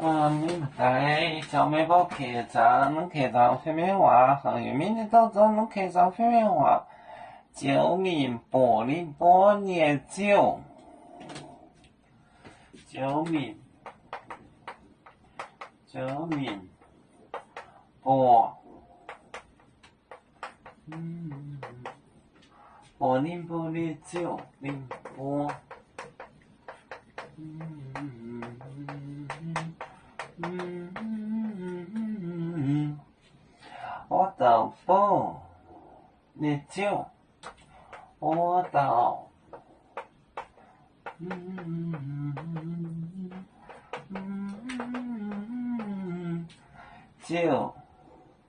你在小面包客栈，恁客栈什么话？行业明天早早恁客栈什么话？九名玻璃波烈酒，九名波，玻璃波烈酒，零波。我到波烈酒，我到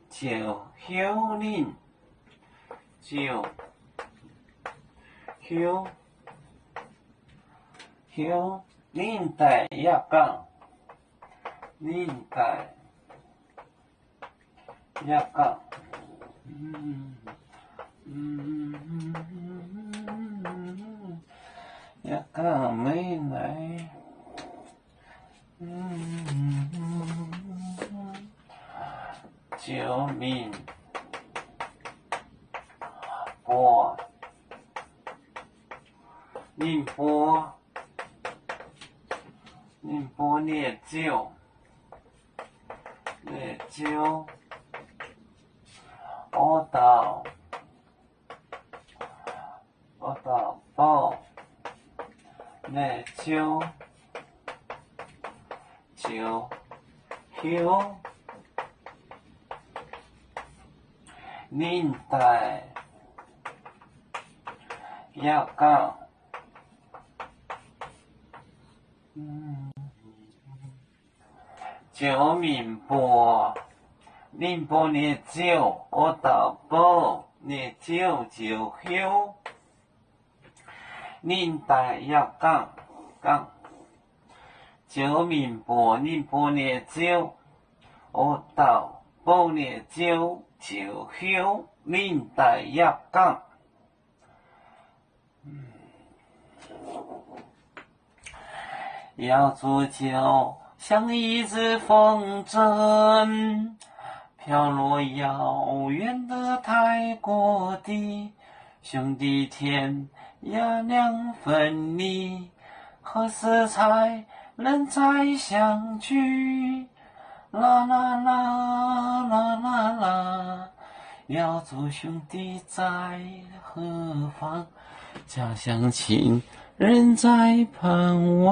酒香林，酒香林带亚港，林带亚港，亚港没来，九名波，宁波烈酒，我到宝烈酒，酒香林带亚港，九名波，宁波烈酒，我到宝烈酒，酒香林带亚港，九名波，宁波烈酒，我到宝烈酒，酒香林带亚港。要煮酒，像一只风筝，飘落遥远的泰国地。兄弟天涯两分离，何时才能再相聚？啦啦啦啦啦啦，要做兄弟在何方？家乡亲人在盼望。